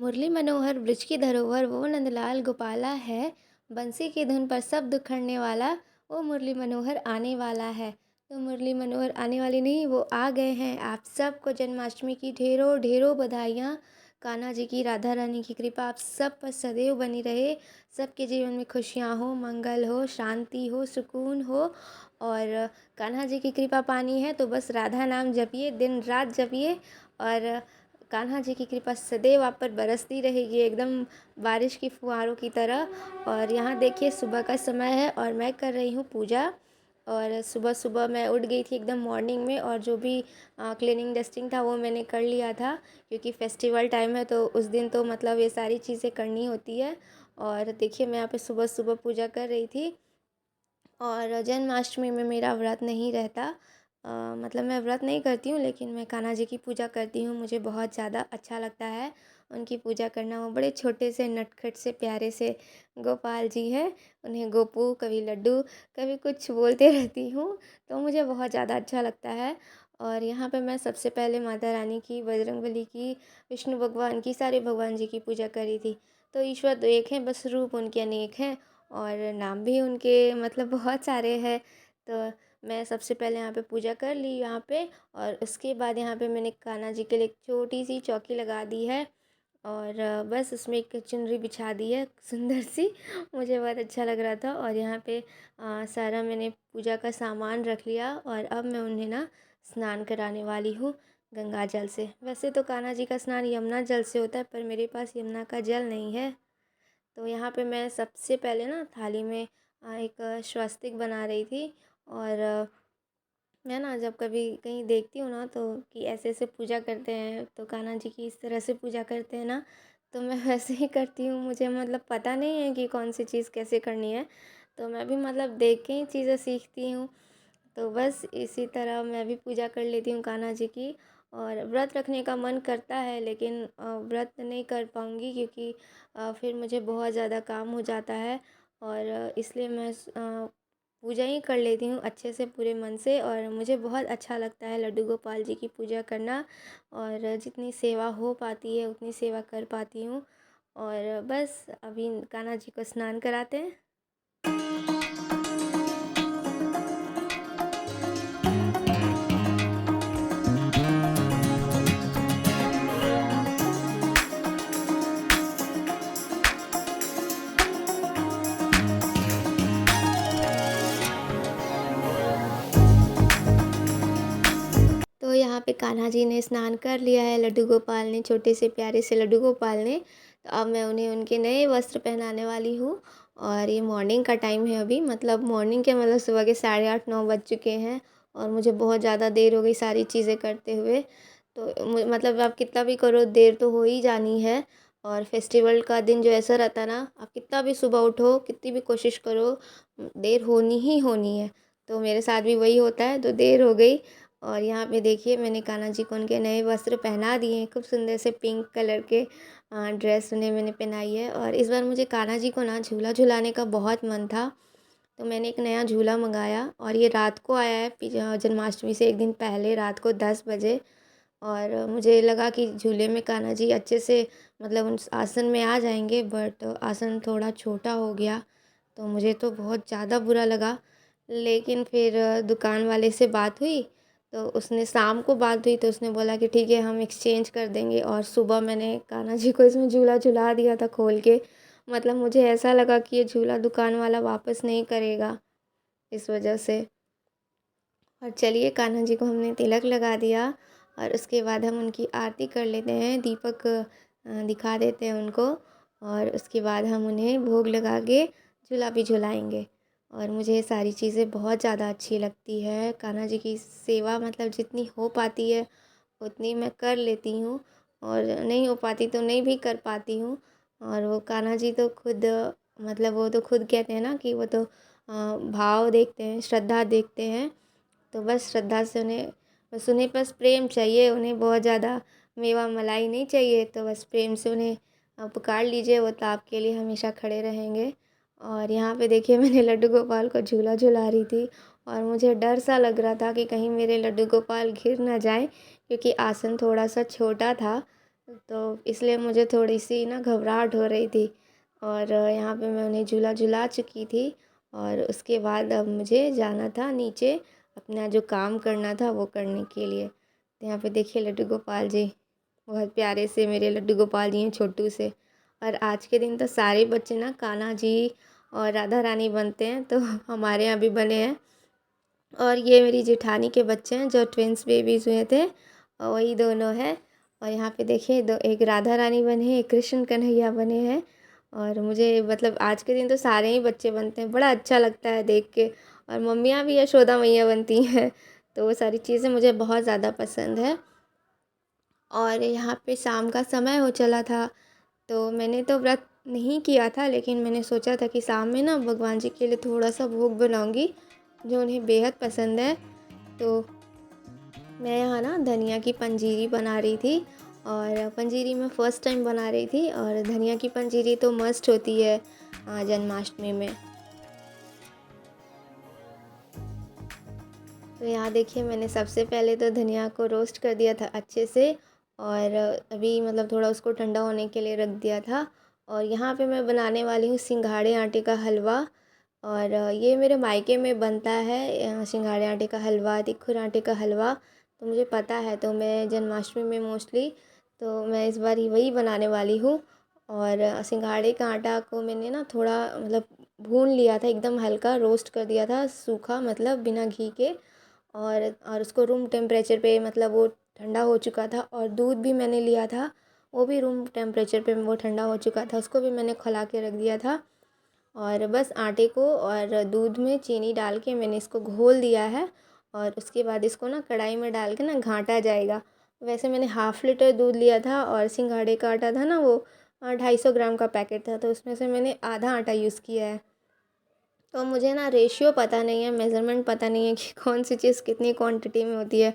मुरली मनोहर ब्रज की धरोहर वो नंदलाल गोपाला है। बंसी की धुन पर सब दुखड़ने वाला, वो मुरली मनोहर आने वाला है। तो मुरली मनोहर आने वाले नहीं, वो आ गए हैं। आप सबको जन्माष्टमी की ढेरों ढेरों बधाइयाँ। कान्हा जी की, राधा रानी की कृपा आप सब पर सदैव बनी रहे। सबके जीवन में खुशियाँ हो, मंगल हो, शांति हो, सुकून हो। और कान्हा जी की कृपा पानी है तो बस राधा नाम जपिए, दिन रात जपिए। और कान्हा जी की कृपा सदैव आप पर बरसती रहेगी, एकदम बारिश की फुहारों की तरह। और यहाँ देखिए सुबह का समय है और मैं कर रही हूँ पूजा। और सुबह सुबह मैं उठ गई थी एकदम मॉर्निंग में, और जो भी क्लीनिंग डस्टिंग था वो मैंने कर लिया था, क्योंकि फेस्टिवल टाइम है तो उस दिन तो मतलब ये सारी चीज़ें करनी होती है। और देखिए मैं यहाँ पे सुबह सुबह पूजा कर रही थी। और जन्माष्टमी में मेरा व्रत नहीं रहता। मतलब मैं व्रत नहीं करती हूँ, लेकिन मैं कान्हा जी की पूजा करती हूँ। मुझे बहुत ज़्यादा अच्छा लगता है उनकी पूजा करना। वो बड़े छोटे से नटखट से प्यारे से गोपाल जी हैं। उन्हें गोपू, कभी लड्डू, कभी कुछ बोलते रहती हूँ, तो मुझे बहुत ज़्यादा अच्छा लगता है। और यहाँ पे मैं सबसे पहले माता रानी की, बजरंगबली की, विष्णु भगवान की, सारे भगवान जी की पूजा करी थी। तो ईश्वर तो एक हैं, बस रूप उनके अनेक हैं और नाम भी उनके मतलब बहुत सारे हैं। तो मैं सबसे पहले यहाँ पे पूजा कर ली यहाँ पे, और उसके बाद यहाँ पे मैंने कान्हा जी के लिए एक छोटी सी चौकी लगा दी है। और बस उसमें एक चुनरी बिछा दी है सुंदर सी। मुझे बहुत अच्छा लग रहा था। और यहाँ पे सारा मैंने पूजा का सामान रख लिया, और अब मैं उन्हें ना स्नान कराने वाली हूँ गंगा जल से। वैसे तो कान्हा जी का स्नान यमुना जल से होता है, पर मेरे पास यमुना का जल नहीं है। तो यहाँ पे मैं सबसे पहले ना थाली में एक स्वस्तिक बना रही थी। और मैं ना जब कभी कहीं देखती हूँ ना, तो कि ऐसे ऐसे पूजा करते हैं, तो कान्हा जी की इस तरह से पूजा करते हैं ना, तो मैं वैसे ही करती हूँ। मुझे मतलब पता नहीं है कि कौन सी चीज़ कैसे करनी है, तो मैं भी मतलब देख के ही चीज़ें सीखती हूँ। तो बस इसी तरह मैं भी पूजा कर लेती हूँ कान्हा जी की। और व्रत रखने का मन करता है, लेकिन व्रत नहीं कर पाऊँगी, क्योंकि फिर मुझे बहुत ज़्यादा काम हो जाता है। और इसलिए मैं पूजा ही कर लेती हूँ अच्छे से, पूरे मन से। और मुझे बहुत अच्छा लगता है लड्डू गोपाल जी की पूजा करना, और जितनी सेवा हो पाती है उतनी सेवा कर पाती हूँ। और बस अभी कान्हा जी को स्नान कराते हैं। तो यहाँ पे कान्हा जी ने स्नान कर लिया है, लड्डू गोपाल ने, छोटे से प्यारे से लड्डू गोपाल ने। तो अब मैं उन्हें उनके नए वस्त्र पहनाने वाली हूँ। और ये मॉर्निंग का टाइम है अभी, मतलब मॉर्निंग के मतलब सुबह के 8:30-9 बज चुके हैं। और मुझे बहुत ज़्यादा देर हो गई सारी चीज़ें करते हुए। तो मतलब आप कितना भी करो, देर तो हो ही जानी है। और फेस्टिवल का दिन जो ऐसा रहता है ना, आप कितना भी सुबह उठो, कितनी भी कोशिश करो, देर होनी ही होनी है। तो मेरे साथ भी वही होता है, तो देर हो गई। और यहाँ पे देखिए मैंने कान्हा जी को उनके नए वस्त्र पहना दिए हैं, खूब सुंदर से पिंक कलर के ड्रेस उन्हें मैंने पहनाई है। और इस बार मुझे कान्हा जी को ना झूला झुलाने का बहुत मन था, तो मैंने एक नया झूला मंगाया, और ये रात को आया है, जन्माष्टमी से एक दिन पहले रात को 10 बजे। और मुझे लगा कि झूले में कान्हा जी अच्छे से मतलब उन आसन में आ जाएंगे, बट आसन थोड़ा छोटा हो गया, तो मुझे तो बहुत ज़्यादा बुरा लगा। लेकिन फिर दुकान वाले से बात हुई, तो उसने शाम को बात हुई तो उसने बोला कि ठीक है हम एक्सचेंज कर देंगे। और सुबह मैंने कान्हा जी को इसमें झूला झुला दिया था खोल के। मतलब मुझे ऐसा लगा कि ये झूला दुकान वाला वापस नहीं करेगा, इस वजह से। और चलिए कान्हा जी को हमने तिलक लगा दिया, और उसके बाद हम उनकी आरती कर लेते हैं, दीपक दिखा देते हैं उनको। और उसके बाद हम उन्हें भोग लगा के झूला भी झुलाएंगे। और मुझे ये सारी चीज़ें बहुत ज़्यादा अच्छी लगती है। कान्हा जी की सेवा मतलब जितनी हो पाती है उतनी मैं कर लेती हूँ, और नहीं हो पाती तो नहीं भी कर पाती हूँ। और वो कान्हा जी तो खुद मतलब वो तो खुद कहते हैं ना कि वो तो भाव देखते हैं, श्रद्धा देखते हैं। तो बस श्रद्धा से उन्हें बस प्रेम चाहिए, उन्हें बहुत ज़्यादा मेवा मलाई नहीं चाहिए। तो बस प्रेम से उन्हें पुकार लीजिए, वो तो आपके लिए हमेशा खड़े रहेंगे। और यहाँ पे देखिए मैंने लड्डू गोपाल को झूला झुला रही थी, और मुझे डर सा लग रहा था कि कहीं मेरे लड्डू गोपाल गिर ना जाए, क्योंकि आसन थोड़ा सा छोटा था। तो इसलिए मुझे थोड़ी-सी ना घबराहट हो रही थी और यहाँ पे मैं उन्हें झूला झुला चुकी थी और उसके बाद अब मुझे जाना था नीचे अपना जो काम करना था वो करने के लिए। तो यहाँ पे देखिए लड्डू गोपाल जी, बहुत प्यारे से मेरे लड्डू गोपाल जी हैं छोटू से। और आज के दिन तो सारे बच्चे ना कान्हा जी और राधा रानी बनते हैं, तो हमारे यहाँ भी बने हैं। और ये मेरी जेठानी के बच्चे हैं जो ट्विन्स बेबीज़ हुए थे, वही दोनों हैं। और यहाँ पे देखिए दो, एक राधा रानी बने हैं, एक कृष्ण कन्हैया बने हैं। और मुझे मतलब आज के दिन तो सारे ही बच्चे बनते हैं, बड़ा अच्छा लगता है देख के। और मम्मियाँ भी यशोदा मैया बनती हैं, तो वो सारी चीज़ें मुझे बहुत ज़्यादा पसंद है। और यहाँ पे शाम का समय हो चला था, तो मैंने तो व्रत नहीं किया था, लेकिन मैंने सोचा था कि शाम में ना भगवान जी के लिए थोड़ा-सा भोग बनाऊँगी, जो उन्हें बेहद पसंद है। तो मैं यहाँ ना धनिया की पंजीरी बना रही थी और पंजीरी मैं फ़र्स्ट टाइम बना रही थी और धनिया की पंजीरी तो मस्ट होती है जन्माष्टमी में। तो यहाँ देखिए मैंने सबसे पहले तो धनिया को रोस्ट कर दिया था अच्छे से और अभी मतलब थोड़ा उसको ठंडा होने के लिए रख दिया था। और यहाँ पे मैं बनाने वाली हूँ सिंघाड़े आटे का हलवा। और ये मेरे मायके में बनता है सिंघाड़े आटे का हलवा, तिखुर आटे का हलवा, तो मुझे पता है। तो मैं जन्माष्टमी में मोस्टली तो मैं इस बार ही वही बनाने वाली हूँ। और सिंघाड़े का आटा को मैंने ना थोड़ा मतलब भून लिया था, एकदम हल्का रोस्ट कर दिया था, सूखा मतलब बिना घी के। और उसको रूम टेम्परेचर पे मतलब वो ठंडा हो चुका था। और दूध भी मैंने लिया था, वो भी रूम टेम्परेचर पे वो ठंडा हो चुका था, उसको भी मैंने खौला के रख दिया था। और बस आटे को और दूध में चीनी डाल के मैंने इसको घोल दिया है। और उसके बाद इसको ना कढ़ाई में डाल के ना घाटा जाएगा। वैसे मैंने हाफ़ लीटर दूध लिया था और सिंघाड़े का आटा था ना वो 250 ग्राम का पैकेट था, तो उसमें से मैंने आधा आटा यूज़ किया है। तो मुझे ना रेशियो पता नहीं है, मेज़रमेंट पता नहीं है कि कौन सी चीज़ कितनी क्वांटिटी में होती है।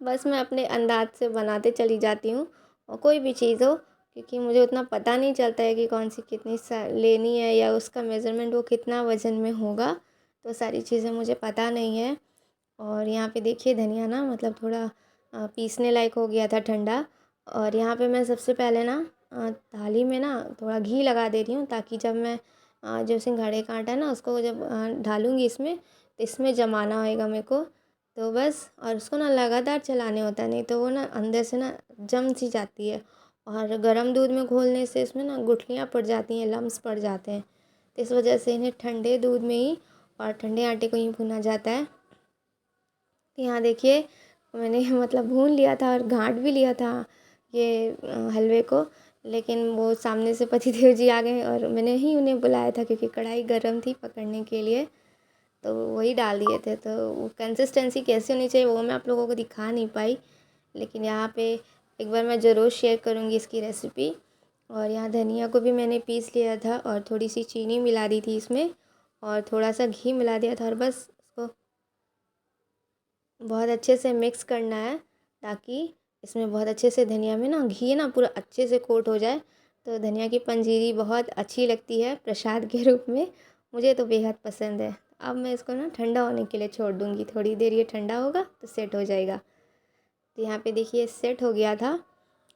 बस मैं अपने अंदाज़ से बनाते चली जाती हूँ और कोई भी चीज़ हो, क्योंकि मुझे उतना पता नहीं चलता है कि कौन सी कितनी लेनी है या उसका मेज़रमेंट वो कितना वज़न में होगा, तो सारी चीज़ें मुझे पता नहीं है। और यहाँ पे देखिए धनिया ना मतलब थोड़ा पीसने लायक हो गया था ठंडा। और यहाँ पे मैं सबसे पहले ना थाली में ना थोड़ा घी लगा दे रही हूँ, ताकि जब मैं जो सिंघाड़े का आटा है ना उसको जब डालूँगी इसमें, तो इसमें जमाना होएगा मेरे को। तो बस और उसको ना लगातार चलाने होता है, नहीं तो वो ना अंदर से ना जम सी जाती है। और गर्म दूध में घोलने से इसमें ना गुठलियाँ पड़ जाती हैं, लम्स पड़ जाते हैं। तो इस वजह से इन्हें ठंडे दूध में ही और ठंडे आटे को ही भुना जाता है। तो यहाँ देखिए मैंने मतलब भून लिया था और घाट भी लिया था ये हलवे को। लेकिन वो सामने से पतिदेव जी आ गए और मैंने ही उन्हें बुलाया था, क्योंकि कढ़ाई गर्म थी पकड़ने के लिए, तो वही डाल दिए थे। तो वो कंसिस्टेंसी कैसी होनी चाहिए वो मैं आप लोगों को दिखा नहीं पाई, लेकिन यहाँ पे एक बार मैं ज़रूर शेयर करूँगी इसकी रेसिपी। और यहाँ धनिया को भी मैंने पीस लिया था और थोड़ी सी चीनी मिला दी थी इसमें और थोड़ा सा घी मिला दिया था। और बस उसको बहुत अच्छे से मिक्स करना है, ताकि इसमें बहुत अच्छे से धनिया में ना घी ना पूरा अच्छे से कोट हो जाए। तो धनिया की पंजीरी बहुत अच्छी लगती है प्रसाद के रूप में, मुझे तो बेहद पसंद है। अब मैं इसको ना ठंडा होने के लिए छोड़ दूँगी, थोड़ी देर ये ठंडा होगा तो सेट हो जाएगा। तो यहाँ पे देखिए सेट हो गया था,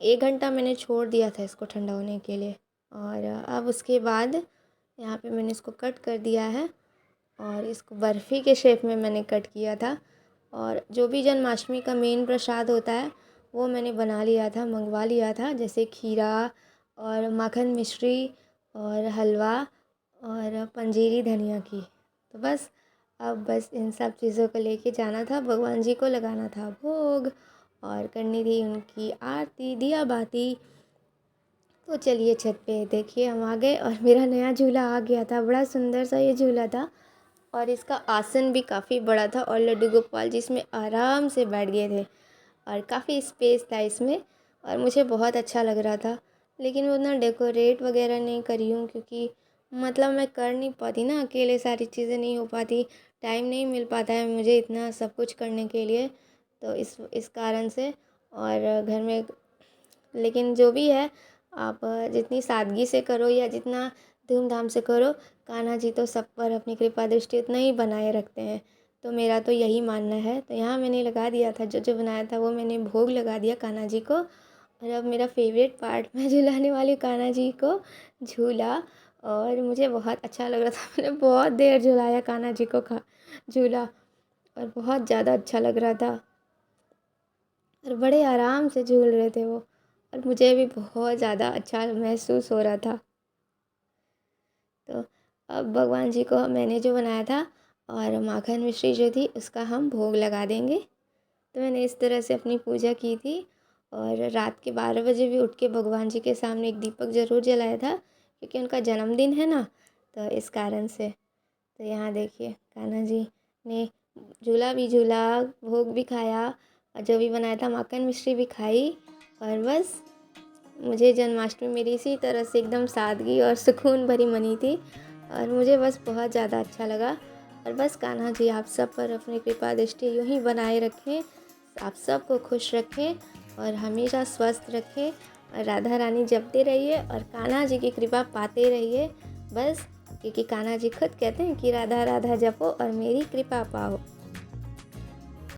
1 घंटा मैंने छोड़ दिया था इसको ठंडा होने के लिए। और अब उसके बाद यहाँ पे मैंने इसको कट कर दिया है और इसको बर्फ़ी के शेप में मैंने कट किया था। और जो भी जन्माष्टमी का मेन प्रसाद होता है वो मैंने बना लिया था, मंगवा लिया था, जैसे खीरा और माखन मिश्री और हलवा और पंजीरी धनिया की। तो बस अब बस इन सब चीज़ों को लेके जाना था, भगवान जी को लगाना था भोग और करनी थी उनकी आरती दिया बाती। तो चलिए छत पे देखिए हम आ गए और मेरा नया झूला आ गया था, बड़ा सुंदर सा ये झूला था। और इसका आसन भी काफ़ी बड़ा था और लड्डू गोपाल जी इसमें आराम से बैठ गए थे और काफ़ी स्पेस था इसमें और मुझे बहुत अच्छा लग रहा था। लेकिन वो उतना डेकोरेट वगैरह नहीं करी हूँ, क्योंकि मतलब मैं कर नहीं पाती ना, अकेले सारी चीज़ें नहीं हो पाती, टाइम नहीं मिल पाता है मुझे इतना सब कुछ करने के लिए, तो इस कारण से। और घर में लेकिन जो भी है, आप जितनी सादगी से करो या जितना धूमधाम से करो, कान्हा जी तो सब पर अपनी कृपा दृष्टि उतना ही बनाए रखते हैं। तो मेरा तो यही मानना है। तो यहाँ मैंने लगा दिया था, जो जो बनाया था वो मैंने भोग लगा दिया कान्हा जी को। और अब मेरा फेवरेट पार्ट मैं झुलाने वाली हूँ कान्हा जी को झूला। और मुझे बहुत अच्छा लग रहा था मैंने बहुत देर झुलाया कान्हा जी को खा झूला। और बहुत ज़्यादा अच्छा लग रहा था और बड़े आराम से झूल रहे थे वो। और मुझे भी बहुत ज़्यादा अच्छा महसूस हो रहा था। तो अब भगवान जी को मैंने जो बनाया था और माखन मिश्री जो थी उसका हम भोग लगा देंगे। तो मैंने इस तरह से अपनी पूजा की थी। और रात के 12 बजे भी उठ के भगवान जी के सामने एक दीपक ज़रूर जलाया था क्योंकि उनका जन्मदिन है ना, तो इस कारण से। तो यहाँ देखिए कान्हा जी ने झूला भी झूला, भोग भी खाया और जो भी बनाया था माखन मिश्री भी खाई। और बस मुझे जन्माष्टमी मेरी इसी तरह से एकदम सादगी और सुकून भरी मनी थी और मुझे बस बहुत ज़्यादा अच्छा लगा। और बस कान्हा जी आप सब पर अपनी कृपा दृष्टि यूँ ही बनाए रखें, आप सबको खुश रखें और हमेशा स्वस्थ रखें और राधा रानी जपते रहिए और कान्हा जी की कृपा पाते रहिए। बस क्योंकि कान्हा जी खुद कहते हैं कि राधा राधा जपो और मेरी कृपा पाओ।